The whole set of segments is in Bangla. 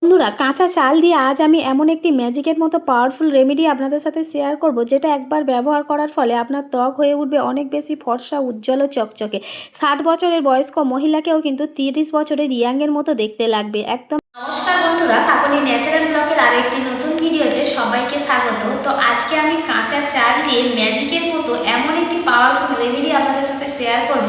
বন্ধুরা, কাঁচা চাল দিয়ে আজ আমি এমন একটি ম্যাজিকের মতো পাওয়ারফুল রেমেডি আপনাদের সাথে শেয়ার করব, যেটা একবার ব্যবহার করার ফলে আপনার ত্বক হয়ে উঠবে অনেক বেশি ফর্সা, উজ্জ্বল ও চকচকে। 60 বছরের বয়স্ক মহিলাকেও কিন্তু 30 বছরের ইয়াংয়ের মতো দেখতে লাগবে একদম। নমস্কার বন্ধুরা, কাকলি ন্যাচারাল ব্লগের আরেকটি নতুন ভিডিওতে সবাইকে স্বাগত। তো আজকে আমি কাঁচা চাল দিয়ে ম্যাজিকের মতো এমন একটি পাওয়ারফুল রেমেডি আপনাদের সাথে শেয়ার করব,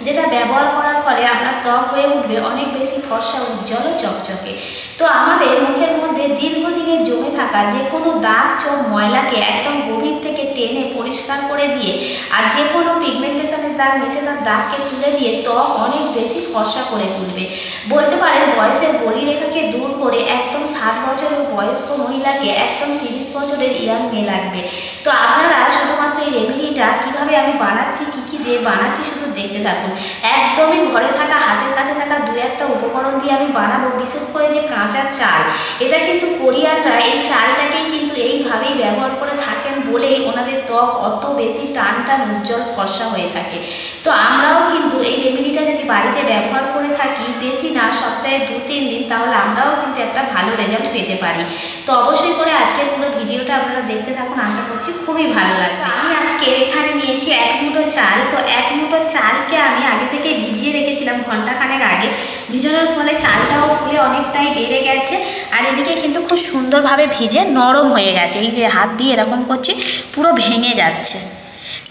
যেটা ব্যবহার করার ফলে আপনার ত্বক হয়ে উঠবে অনেক বেশি ফর্সা, উজ্জ্বল ও চকচকে। তো আমাদের মুখের মধ্যে দীর্ঘদিনের জমে থাকা যে কোনো দাগ, চোখ, ময়লাকে একদম গভীর থেকে টেনে পরিষ্কার করে দিয়ে আর যে কোনো পিগমেন্টেশনের দাগ, মেছেদার দাগকে তুলে দিয়ে ত্বক অনেক বেশি ফর্সা করে তুলবে। বলতে পারেন বয়সের বলিরেখাকে দূর করে একদম 60 বছরের বয়স্ক মহিলাকে একদম 30 বছরের ইয়াং মেয়ে লাগবে। তো আপনারা শুধুমাত্র এই রেমেডিটা কীভাবে আমি বানাচ্ছি, কী কী দিয়ে বানাচ্ছি শুধু দেখতে থাকুন। একদমই ঘরে থাকা, হাতের কাছে থাকা দু একটা উপকরণ দিয়ে আমি বানাবো। বিশেষ করে যে কাঁচা চাল, এটা কিন্তু কোরিয়ানরা এই চালটাকেই কিন্তু এইভাবেই ব্যবহার করে থাকেন বলেই ওনাদের ত্বক অত বেশি টান টান, উজ্জ্বল, ফর্সা হয়ে থাকে। তো আমরাও কিন্তু এই রেমেডিটা যদি বাড়িতে ব্যবহার করে থাকি, বেশি না সপ্তাহে 2-3 দিন, তাহলে আমরাও কিন্তু একটা ভালো রেজাল্ট পেতে পারি। তো অবশ্যই করে আজকের পুরো ভিডিওটা আপনারা দেখতে থাকুন, আশা করছি খুবই ভালো লাগবে। আমি আজকে এখানে নিয়েছি 1 মুঠো চাল। তো 1 মুঠো চালকে আমি আগে থেকে ভিজিয়ে রেখেছিলাম ঘন্টাখানেক আগে। ভিজানোর ফলে চালটাও ফুলে অনেকটাই বেড়ে গেছে, আর এদিকে কিন্তু খুব সুন্দরভাবে ভিজে নরম হয়ে গেছে। এই যে হাত দিয়ে এরকম করছি, পুরো ভেঙে যাচ্ছে।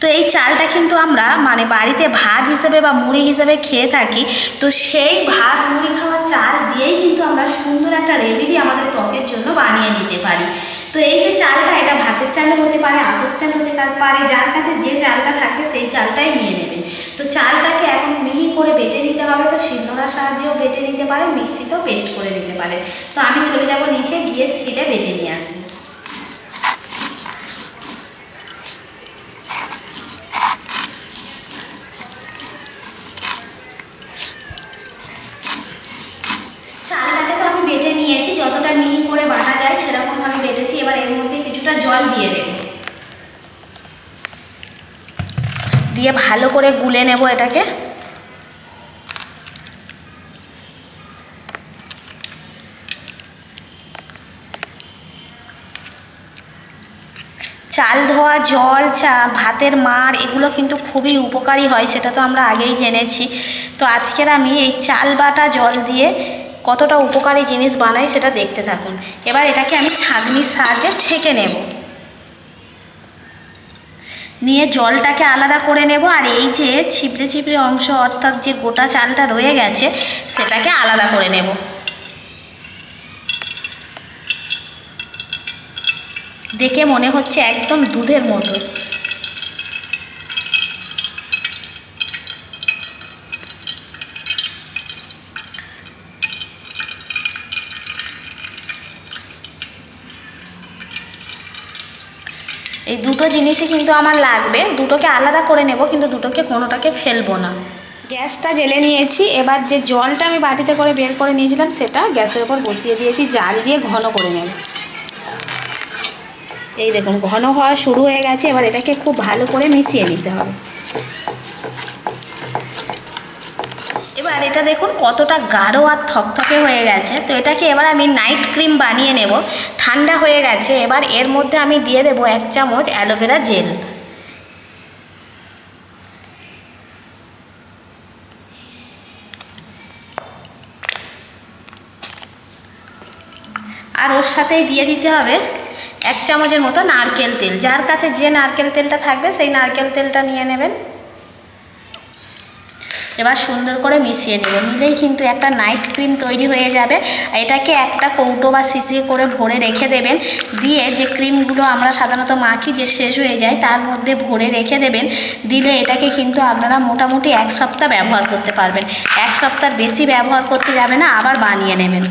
তো এই চালটা কিন্তু আমরা বাড়িতে ভাত হিসেবে বা মুড়ি হিসেবে খেয়ে থাকি। তো সেই ভাত মুড়ি খাওয়া চাল দিয়েই কিন্তু আমরা সুন্দর একটা রেমেডি আমাদের ত্বকের জন্য বানিয়ে নিতে পারি। তো এই যে চালটা, এটা ভাতের চালও হতে পারে, আতপ চাল হতে পারে, যার কাছে যে চালটা থাকবে সেই চালটাই নিয়ে নেবেন। তো চালটাকে এখন মিহি করে বেটে নিতে হবে। তো শিলনোড়ার সাহায্যেও বেটে নিতে পারেন, মিক্সিতেও পেস্ট করে নিতে পারেন। তো আমি চলে যাব নিচে, গিয়ে শিলে বেটে নিয়ে আসবো। চালটাকে তো আমি বেটে নিয়েছি, যতটা মিহি করে বাটা যায় সেরকমভাবে বেটেছি। এবার এর মধ্যে কিছুটা জল দিয়ে দেব, দিয়ে ভালো করে গুলে নেব এটাকে। চাল ধোয়া জল, ভাতের মাড়, এগুলো কিন্তু খুবই উপকারী হয়, সেটা তো আমরা আগেই জেনেছি। তো আজকের আমি এই চাল বাটা জল দিয়ে কতটা উপকারী জিনিস বানাই সেটা দেখতে থাকুন। এবার এটাকে আমি ছাঁকনির সাহায্যে ছেঁকে নেব, নিয়ে জলটাকে আলাদা করে নেব। আর এই যে ছিপড়ে ছিপড়ে অংশ, অর্থাৎ যে গোটা চালটা রয়ে গেছে, সেটাকে আলাদা করে নেব। দেখে মনে হচ্ছে একদম দুধের মতো। এই দুটো জিনিসই কিন্তু আমার লাগবে, দুটোকে আলাদা করে নেব, কিন্তু দুটোকে কোনোটাকে ফেলবো না। গ্যাসটা জ্বেলে নিয়েছি। এবার যে জলটা আমি বাটিতে করে বের করে নিয়েছিলাম, সেটা গ্যাসের ওপর বসিয়ে দিয়েছি, জাল দিয়ে ঘন করে নেব। এই দেখুন ঘন হওয়া শুরু হয়ে গেছে। এবার এটাকে খুব ভালো করে মিশিয়ে নিতে হবে। এবার এটা দেখুন কতটা গাঢ় আর থকথকে হয়ে গেছে। তো এটাকে এবার আমি নাইট ক্রিম বানিয়ে নেব। ঠান্ডা হয়ে গেছে। এবার এর মধ্যে আমি দিয়ে দেবো 1 চামচ অ্যালোভেরা জেল। আর ওর সাথেই দিয়ে দিতে হবে 1 চামচের মতো নারকেল তেল। যার কাছে যে নারকেল তেলটা থাকবে সেই নারকেল তেলটা নিয়ে নেবেন। এবার সুন্দর করে মিশিয়ে নেব, নিলেই কিন্তু একটা নাইট ক্রিম তৈরি হয়ে যাবে। এটাকে একটা কৌটো বা শিশি করে ভরে রেখে দেবেন। দিয়ে যে ক্রিমগুলো আমরা সাধারণত মাখি, যে শেষ হয়ে যায়, তার মধ্যে ভরে রেখে দেবেন। দিলে এটাকে কিন্তু আপনারা মোটামুটি 1 সপ্তাহ ব্যবহার করতে পারবেন। 1 সপ্তাহের বেশি ব্যবহার করতে যাবে না, আবার বানিয়ে নেবেন।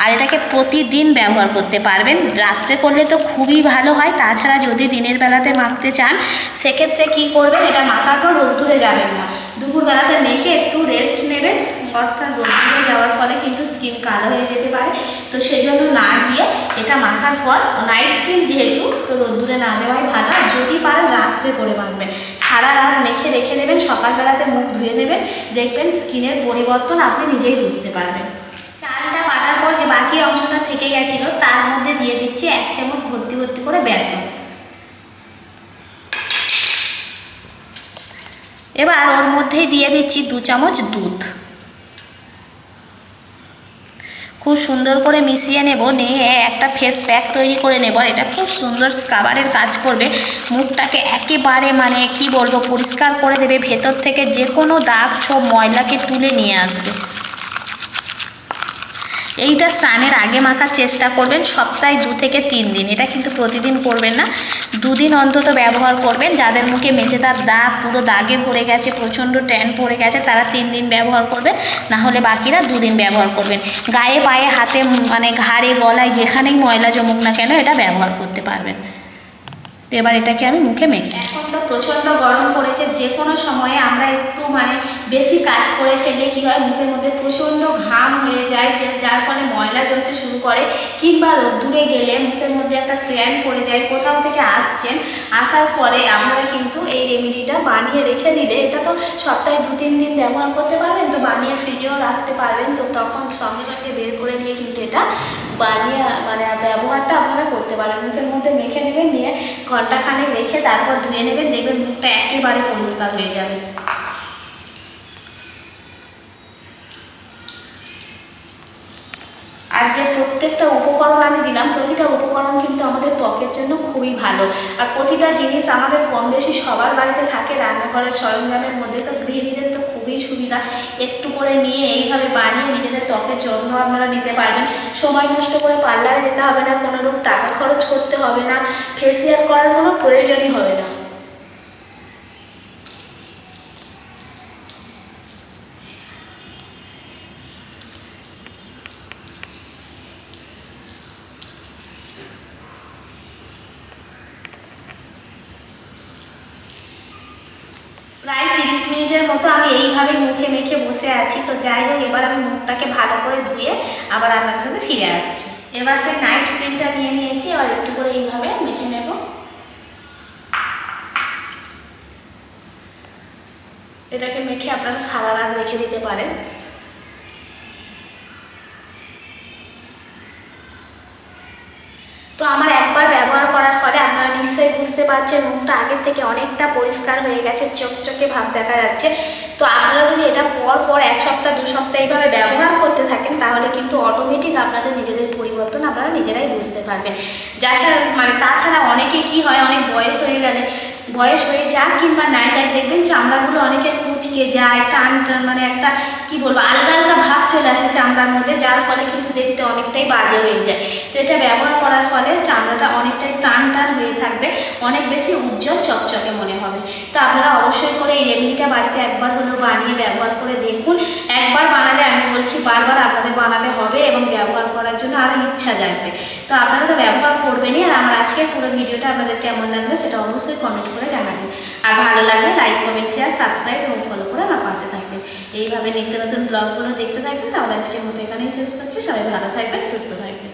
আর এটাকে প্রতিদিন ব্যবহার করতে পারবেন। রাত্রে করলে তো খুবই ভালো হয়। তাছাড়া যদি দিনের বেলাতে মাখতে চান, সেক্ষেত্রে কী করবেন, এটা মাখার পর রোদ্দুরে যাবেন না, দুপুরবেলাতে মেখে একটু রেস্ট নেবেন। অর্থাৎ রোদ্দুরে যাওয়ার ফলে কিন্তু স্কিন কালো হয়ে যেতে পারে। তো সেজন্য না গিয়ে এটা মাখার পর, নাইট ক্রিম যেহেতু, তো রোদ্দুরে না যাওয়াই ভালো। আর যদি পারেন রাত্রে করে মাখবেন, সারা রাত মেখে রেখে দেবেন, সকালবেলাতে মুখ ধুয়ে নেবেন, দেখবেন স্কিনের পরিবর্তন আপনি নিজেই বুঝতে পারবেন। চালটা বাটার পর যে বাকি অংশটা থেকে গেছিলো তার মধ্যে দিয়ে দিচ্ছি 1 চামচ ভর্তি ভর্তি করে বেসন। এবার ওর মধ্যেই দিয়ে দিচ্ছি 2 চামচ দুধ। খুব সুন্দর করে মিশিয়ে নেব, নিয়ে একটা ফেস প্যাক তৈরি করে নেব। আর এটা খুব সুন্দর স্ক্রাবারের কাজ করবে, মুখটাকে একেবারে মানে কি বলবো পরিষ্কার করে দেবে, ভেতর থেকে যে কোনো দাগ ছোপ ময়লাকে তুলে নিয়ে আসবে। এইটা স্নানের আগে মাখার চেষ্টা করবেন, সপ্তাহে 2 থেকে 3 দিন। এটা কিন্তু প্রতিদিন করবেন না, 2 দিন অন্তত ব্যবহার করবেন। যাদের মুখে মেচেদার দাগ পুরো দাগে ভরে গেছে, প্রচণ্ড ট্যান পড়ে গেছে, তারা 3 দিন ব্যবহার করবেন, না হলে বাকিরা 2 দিন ব্যবহার করবেন। গায়ে পায়ে হাতে মানে ঘাড়ে গলায় যেখানেই ময়লা জমুক না কেন এটা ব্যবহার করতে পারবেন। তো এবার এটাকে আমি মুখে মেখে, এখন তো প্রচণ্ড গরম পড়েছে, যে কোনো সময়ে আমরা একটু মানে বেশি কাজ করে ফেললে কী হয়, মুখের মধ্যে প্রচণ্ড ঘাম হয়ে যায়, যার ফলে ময়লা জমতে শুরু করে, কিংবা রোদ্দুরে গেলে মুখের মধ্যে একটা ট্যান পড়ে যায়। কোথাও থেকে আসছেন, আসার পরে আপনারা কিন্তু এই রেমেডিটা বানিয়ে রেখে দিলে, এটা তো সপ্তাহে 2-3 দিন ব্যবহার করতে পারবেন, তো বানিয়ে ফ্রিজেও রাখতে পারবেন। তো তখন সঙ্গে সঙ্গে বের করে নিয়ে কিন্তু এটা বানিয়ে মানে ব্যবহারটা আপনারা করতে পারেন। মুখের মধ্যে মেখে নেবেন, নিয়ে ঘন্টাখানেক রেখে তারপর ধুয়ে নেবেন, দেখবেন মুখটা একেবারে পরিষ্কার হয়ে যাবে। আর যে প্রত্যেকটা উপকরণ আমি দিলাম, প্রতিটা উপকরণ কিন্তু আমাদের ত্বকের জন্য খুবই ভালো। আর প্রতিটা জিনিস আমাদের কম বেশি সবার বাড়িতে থাকে রান্নাঘরের সরঞ্জামের মধ্যে, তো গৃহিণীদের তো খুবই সুবিধা। একটু করে নিয়ে এইভাবে বানিয়ে নিজেদের ত্বকের যত্ন আপনারা নিতে পারবেন। সময় নষ্ট করে পার্লারে যেতে হবে না, কোনো রকম টাকা খরচ করতে হবে না, ফেসিয়াল করার কোনো প্রয়োজনই হবে না। প্রায় 30 মিনিটের মতো আমি এইভাবে মুখে মেখে বসে আছি। তো যাই হোক, এবার আমি মুখটাকে ভালো করে ধুয়ে আবার আপনার সাথে ফিরে আসছি। এবার সেই নাইট ক্রিমটা নিয়ে নিয়েছি, এবার একটু করে এইভাবে মেখে নেব। এটাকে মেখে আপনারা সারা রাত রেখে দিতে পারেন। তো আমার একবার ব্যবহার করার ফলে আপনারা নিশ্চয়ই বুঝতে পারছেন মুখটা আগের থেকে অনেকটা পরিষ্কার হয়ে গেছে, চকচকে ভাব দেখা যাচ্ছে। তো আপনারা যদি এটা পর 1 সপ্তাহ 2 সপ্তাহ এইভাবে ব্যবহার করতে থাকেন, তাহলে কিন্তু অটোমেটিক আপনাদের নিজেদের পরিবর্তন আপনারা নিজেরাই বুঝতে পারবেন। তাছাড়া অনেকে কি হয়, অনেক বয়স হয়ে যাক কিংবা নাই যাক, দেখবেন চামড়াগুলো অনেকের কুঁচকে যায়, টান মানে একটা কি বলবো আলগা আলগা ভাব চলে আসে চামড়ার মধ্যে, যার ফলে কিন্তু দেখতে অনেকটাই বাজে হয়ে যায়। তো এটা ব্যবহার করার ফলে চামড়াটা অনেকটাই টান হয়ে থাকবে, অনেক বেশি উজ্জ্বল চকচকে মনে হবে। তো আপনারা অবশ্যই করে এই রেমেডিটা বাড়িতে একবার হলেও বানিয়ে ব্যবহার করে দেখুন। একবার বানালে আমি বলছি বারবার আপনাদের বানাতে হবে এবং ব্যবহার করার জন্য আরও ইচ্ছা জাগবে। তো আপনারা তো ব্যবহার করবেনই। আর আমার আজকের পুরো ভিডিওটা আপনাদের কেমন লাগলো সেটা অবশ্যই কমেন্ট করে জানাবেন। আর ভালো লাগলে লাইক, কমেন্ট, শেয়ার, সাবস্ক্রাইব এবং ফলো করে আমার পাশে থাকবেন। এইভাবে নিত্য নতুন ব্লগগুলো দেখতে থাকবেন। তাহলে আজকের মতো এখানেই শেষ করছি। সবাই ভালো থাকবেন, সুস্থ থাকবেন।